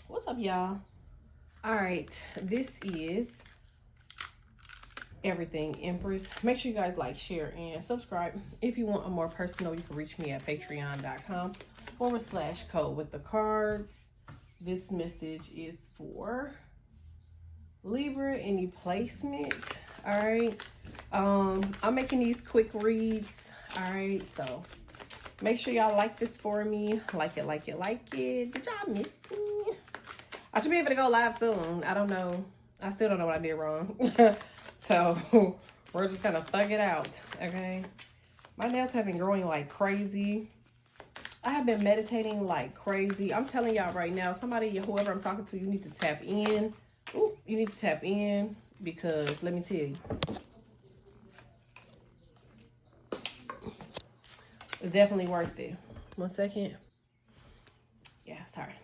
What's up, y'all? All right, this is everything Empress. Make sure you guys like, share, and subscribe. If you want a more personal, you can reach me at patreon.com/code with the cards. This message is for Libra, any placement. All right, I'm making these quick reads. All right, so make sure y'all like this for me. Like it. Did y'all miss me? I should be able to go live soon. I don't know. I still don't know what I did wrong. So we're just gonna thug it out, okay? My nails have been growing like crazy. I have been meditating like crazy. I'm telling y'all right now, somebody, whoever I'm talking to, you need to tap in. Ooh, you need to tap in because let me tell you, it's definitely worth it. 1 second. Yeah, sorry.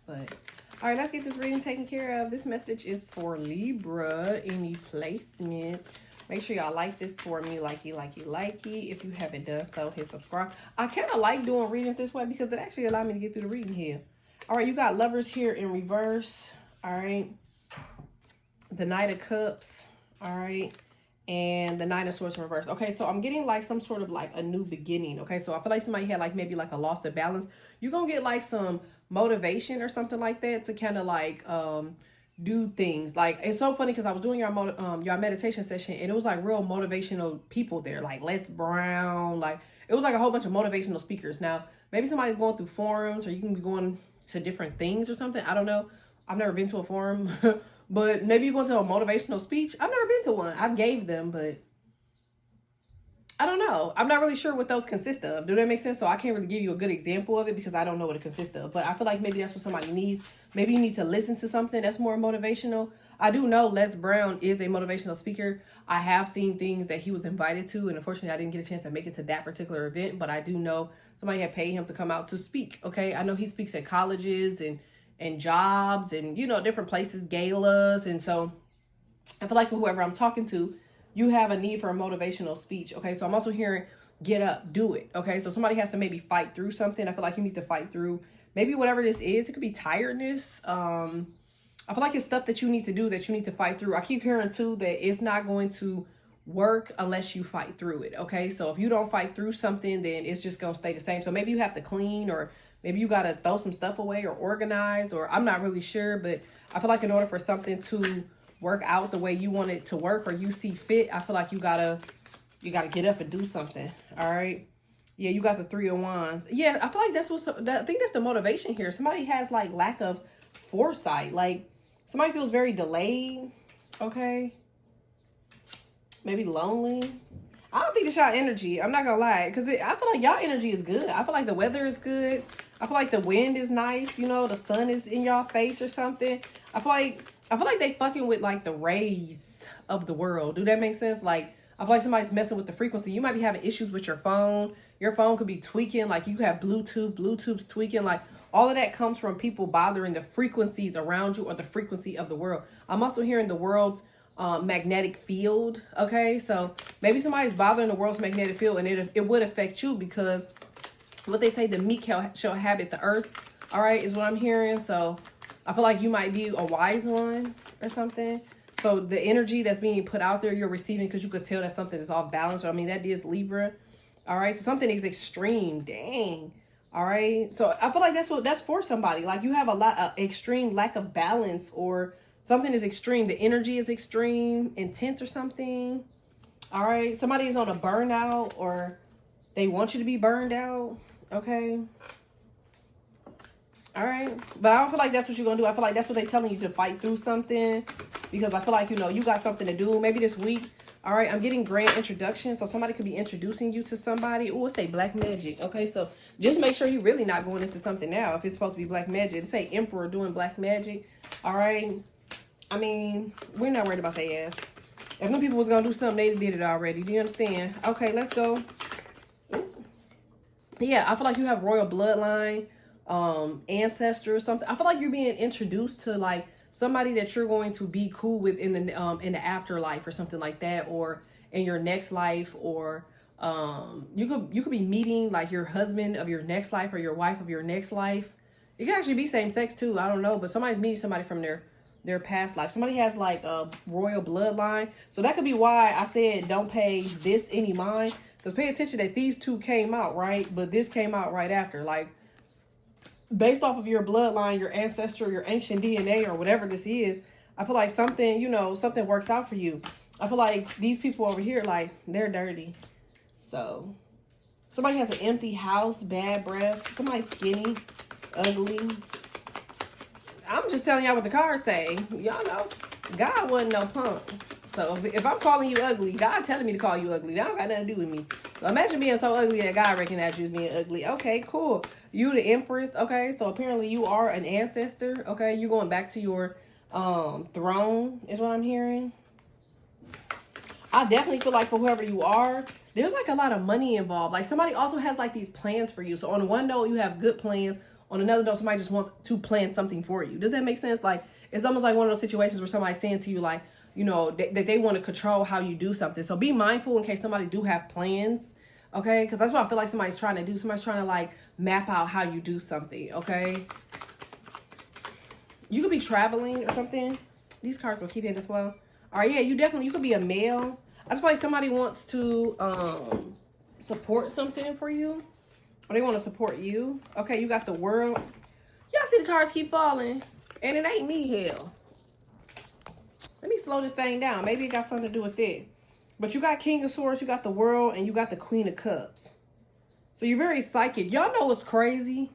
But all right, let's get this reading taken care of. This message is for Libra, any placement. Make sure y'all like this for me, likey. If you haven't done so, hit subscribe. I kind of like doing readings this way because it actually allows me to get through the reading here. All right, you got Lovers here in reverse. All right, the Knight of Cups. All right, and the Nine of Swords in reverse. Okay, so I'm getting like some sort of like a new beginning. Okay, so I feel like somebody had like maybe like a loss of balance. You're gonna get like some motivation or something like that to kind of like do things. Like, it's so funny because I was doing your meditation session and it was like real motivational people there, like Les Brown, like it was like a whole bunch of motivational speakers. Now maybe somebody's going through forums, or you can be going to different things or something. I don't know, I've never been to a forum. But maybe you're going to a motivational speech. I've never been to one. I gave them, but I don't know. I'm not really sure what those consist of. Do that make sense? So I can't really give you a good example of it because I don't know what it consists of. But I feel like maybe that's what somebody needs. Maybe you need to listen to something that's more motivational. I do know Les Brown is a motivational speaker. I have seen things that he was invited to, and unfortunately I didn't get a chance to make it to that particular event. But I do know somebody had paid him to come out to speak. Okay, I know he speaks at colleges and jobs and, you know, different places, galas. And so I feel like for whoever I'm talking to, you have a need for a motivational speech. Okay, so I'm also hearing get up, do it. Okay, so somebody has to maybe fight through something. I feel like you need to fight through maybe whatever this is. It could be tiredness. I feel like it's stuff that you need to do, that you need to fight through. I keep hearing too that it's not going to work unless you fight through it. Okay, so if you don't fight through something, then it's just gonna stay the same. So maybe you have to clean, or maybe you gotta throw some stuff away or organize, or I'm not really sure. But I feel like in order for something to work out the way you want it to work or you see fit, I feel like you gotta get up and do something. All right. Yeah, you got the Three of Wands. Yeah, I feel like that's what I think that's the motivation here. Somebody has like lack of foresight. Like somebody feels very delayed. Okay. Maybe lonely. I don't think it's y'all energy. I'm not gonna lie, because I feel like y'all energy is good. I feel like the weather is good. I feel like the wind is nice. You know, the sun is in y'all face or something. I feel like they fucking with like the rays of the world. Do that make sense? Like I feel like somebody's messing with the frequency. You might be having issues with your phone. Your phone could be tweaking. Like you have Bluetooth's tweaking. Like all of that comes from people bothering the frequencies around you or the frequency of the world. I'm also hearing the world's magnetic field. Okay, so maybe somebody's bothering the world's magnetic field, and it would affect you because what they say, the meek shall inhabit the earth. All right, is what I'm hearing. So I feel like you might be a wise one or something. So the energy that's being put out there, you're receiving, because you could tell that something is off balance. I mean, that is Libra. All right, so something is extreme. Dang. All right, so I feel like that's for somebody. Like you have a lot of extreme lack of balance, or something is extreme. The energy is extreme, intense or something. All right. Somebody is on a burnout, or they want you to be burned out. Okay. All right. But I don't feel like that's what you're going to do. I feel like that's what they're telling you, to fight through something, because I feel like, you know, you got something to do maybe this week. All right. I'm getting grand introduction. So somebody could be introducing you to somebody. Oh, it say black magic. Okay. So just make sure you're really not going into something now. If it's supposed to be black magic, it say emperor doing black magic. All right. I mean, we're not worried about their ass. If them people was going to do something, they did it already. Do you understand? Okay, let's go. Yeah, I feel like you have royal bloodline, ancestor or something. I feel like you're being introduced to like somebody that you're going to be cool with in the afterlife or something like that, or in your next life, or you could be meeting like your husband of your next life or your wife of your next life. It can actually be same sex too. I don't know, but somebody's meeting somebody from their past life. Somebody has like a royal bloodline. So that could be why I said don't pay this any mind. Because pay attention that these two came out, right? But this came out right after. Like, based off of your bloodline, your ancestral, your ancient DNA, or whatever this is, I feel like something, you know, something works out for you. I feel like these people over here, like, they're dirty. So, somebody has an empty house, bad breath. Somebody skinny, ugly. I'm just telling y'all what the cards say. Y'all know, God wasn't no punk. So if I'm calling you ugly, God telling me to call you ugly. That don't got nothing to do with me. So imagine being so ugly that God recognized you as being ugly. Okay, cool. You the Empress. Okay, so apparently you are an ancestor. Okay, you're going back to your throne is what I'm hearing. I definitely feel like for whoever you are, there's like a lot of money involved. Like somebody also has like these plans for you. So on one note, you have good plans. On another note, somebody just wants to plan something for you. Does that make sense? Like, it's almost like one of those situations where somebody's saying to you, like, you know, that they want to control how you do something. So be mindful in case somebody do have plans, okay? Because that's what I feel like somebody's trying to do. Somebody's trying to, like, map out how you do something, okay? You could be traveling or something. These cards will keep hitting the flow. All right, yeah, you could be a male. I just feel like somebody wants to support something for you. Or they want to support you. Okay, you got the world. Y'all see the cards keep falling. And it ain't me, hell. Let me slow this thing down. Maybe it got something to do with it. But you got King of Swords, you got the World, and you got the Queen of Cups. So you're very psychic. Y'all know what's crazy?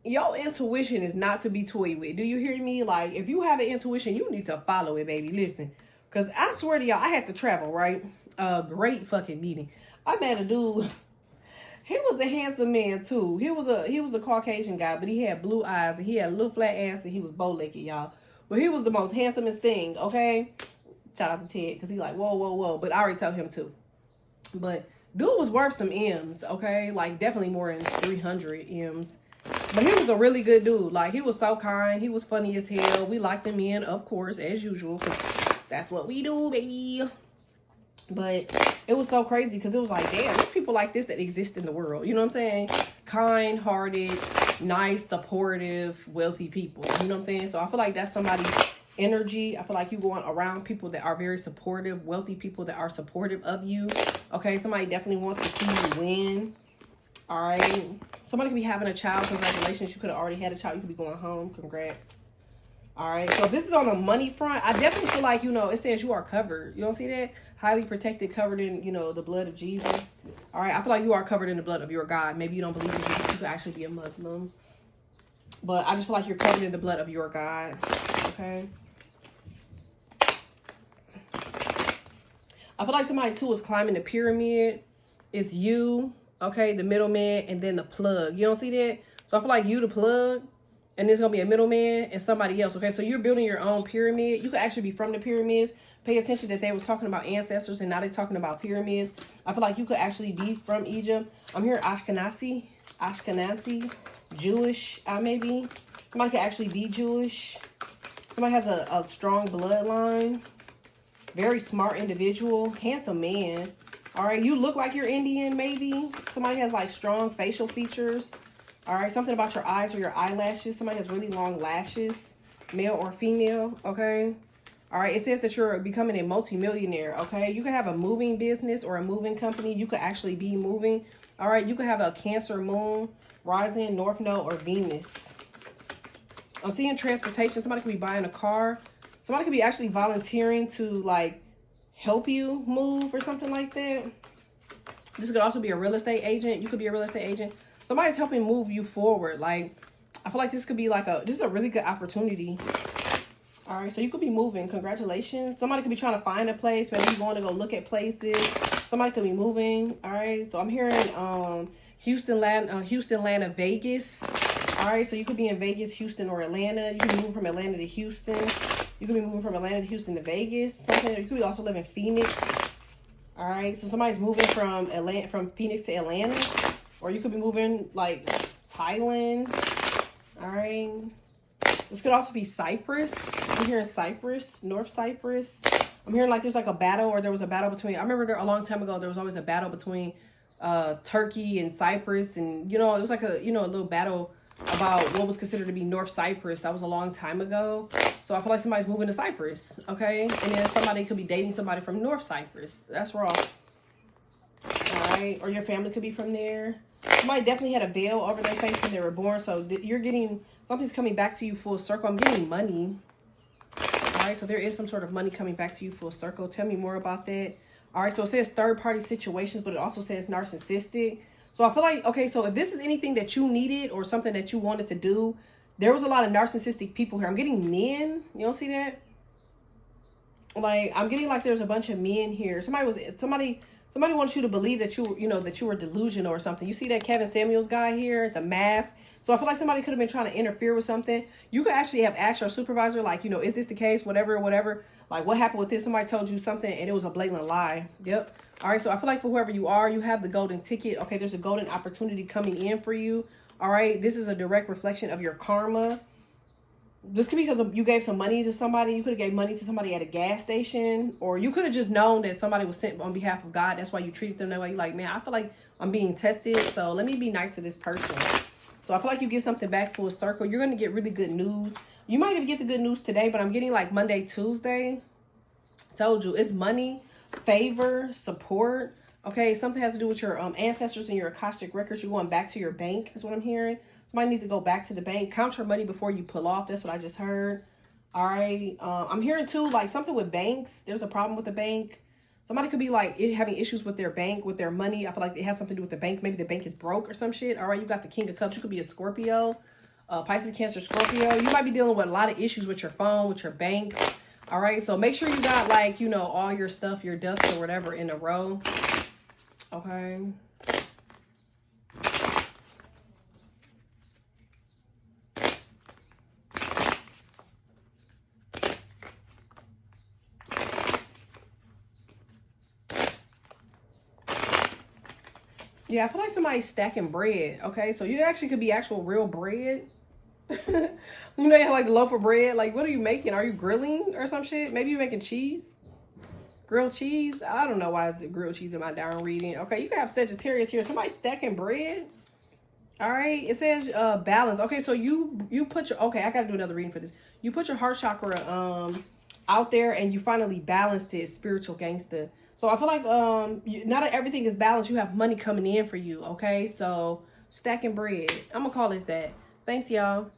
Your intuition is not to be toyed with. Do you hear me? Like, if you have an intuition, you need to follow it, baby. Listen. Because I swear to y'all, I had to travel, right? A great fucking meeting. I met a dude. He was a handsome man, too. He was a Caucasian guy, but he had blue eyes, and he had a little flat ass, and he was bow-legged, y'all. But he was the most handsomest thing, okay? Shout out to Ted, because he's like, whoa, whoa, whoa. But I already told him, too. But dude was worth some M's, okay? Like, definitely more than 300 M's. But he was a really good dude. Like, he was so kind. He was funny as hell. We liked him in, of course, as usual, because that's what we do, baby. But it was so crazy because it was like, damn, there's people like this that exist in the world. You know what I'm saying? Kind-hearted, nice, supportive, wealthy people. You know what I'm saying? So I feel like that's somebody's energy. I feel like you going around people that are very supportive, wealthy people that are supportive of you. Okay, somebody definitely wants to see you win. All right. Somebody could be having a child. Congratulations. You could have already had a child. You could be going home. Congrats. All right. So this is on the money front. I definitely feel like, you know, it says you are covered. You don't see that? Highly protected, covered in, you know, the blood of Jesus. All right. I feel like you are covered in the blood of your God. Maybe you don't believe in Jesus. You could actually be a Muslim. But I just feel like you're covered in the blood of your God. Okay. I feel like somebody, too, is climbing the pyramid. It's you. Okay. The middleman and then the plug. You don't see that? So I feel like you the plug. And there's going to be a middleman and somebody else. Okay, so you're building your own pyramid. You could actually be from the pyramids. Pay attention that they was talking about ancestors and now they're talking about pyramids. I feel like you could actually be from Egypt. I'm hearing Ashkenazi, Jewish, maybe. Somebody could actually be Jewish. Somebody has a strong bloodline. Very smart individual. Handsome man. All right, you look like you're Indian, maybe. Somebody has like strong facial features. All right, something about your eyes or your eyelashes. Somebody has really long lashes, male or female, okay? All right, it says that you're becoming a multimillionaire, okay? You could have a moving business or a moving company. You could actually be moving. All right, you could have a Cancer moon, rising, North Node, or Venus. I'm seeing transportation. Somebody could be buying a car. Somebody could be actually volunteering to, like, help you move or something like that. This could also be a real estate agent. You could be a real estate agent. Somebody's helping move you forward. Like, I feel like this could be like this is a really good opportunity. All right, so you could be moving. Congratulations. Somebody could be trying to find a place. Maybe you're going to go look at places. Somebody could be moving. All right, so I'm hearing Houston, Atlanta, Vegas. All right, so you could be in Vegas, Houston, or Atlanta. You could be moving from Atlanta to Houston. You could be moving from Atlanta to Houston to Vegas. Something. You could be also live in Phoenix. All right, so somebody's moving from Phoenix to Atlanta. Or you could be moving, like, Thailand. All right. This could also be Cyprus. I'm hearing Cyprus, North Cyprus. I'm hearing, like, there's, like, a battle, or there was a battle between... I remember a long time ago, there was always a battle between Turkey and Cyprus. And, you know, it was like a little battle about what was considered to be North Cyprus. That was a long time ago. So I feel like somebody's moving to Cyprus, okay? And then somebody could be dating somebody from North Cyprus. That's wrong. All right? Or your family could be from there. Somebody definitely had a veil over their face when they were born. So you're getting, something's coming back to you full circle. I'm getting money. All right? So there is some sort of money coming back to you full circle. Tell me more about that. All right? So it says third-party situations, but it also says narcissistic. So I feel like, okay, so if this is anything that you needed or something that you wanted to do, there was a lot of narcissistic people here. I'm getting men. You don't see that? Like, I'm getting like there's a bunch of men here. Somebody wants you to believe that that you were delusional or something. You see that Kevin Samuels guy here, the mask? So I feel like somebody could have been trying to interfere with something. You could actually have asked your supervisor, like, is this the case? Whatever. Like, what happened with this? Somebody told you something and it was a blatant lie. Yep. All right. So I feel like for whoever you are, you have the golden ticket. Okay. There's a golden opportunity coming in for you. All right. This is a direct reflection of your karma. This could be because you gave some money to somebody. You could have gave money to somebody at a gas station, or you could have just known that somebody was sent on behalf of God. That's why you treated them that way. You're like, man, I feel like I'm being tested, so let me be nice to this person. So I feel like you get something back full circle. You're going to get really good news. You might even get the good news today, but I'm getting like Monday, Tuesday. Told you, it's money, favor, support. Okay, something has to do with your ancestors and your Akashic records. You're going back to your bank is what I'm hearing. Somebody needs to go back to the bank. Count your money before you pull off. That's what I just heard. All right. I'm hearing too, like something with banks. There's a problem with the bank. Somebody could be like having issues with their bank, with their money. I feel like it has something to do with the bank. Maybe the bank is broke or some shit. All right. You got the King of Cups. You could be a Scorpio, Pisces, Cancer, Scorpio. You might be dealing with a lot of issues with your phone, with your banks. All right. So make sure you got like, all your stuff, your ducks or whatever in a row. Okay. Yeah, I feel like somebody's stacking bread. Okay, so you actually could be actual real bread. You have like the loaf of bread. Like, what are you making? Are you grilling or some shit? Maybe you're making cheese. Grilled cheese. I don't know why it's grilled cheese in my down reading. Okay, you can have Sagittarius here. Somebody stacking bread. All right, it says balance. Okay, so you put your, okay, I gotta do another reading for this. You put your heart chakra out there and you finally balanced it, spiritual gangster. So I feel like not everything is balanced. You have money coming in for you, okay? So stacking bread. I'm gonna call it that. Thanks, y'all.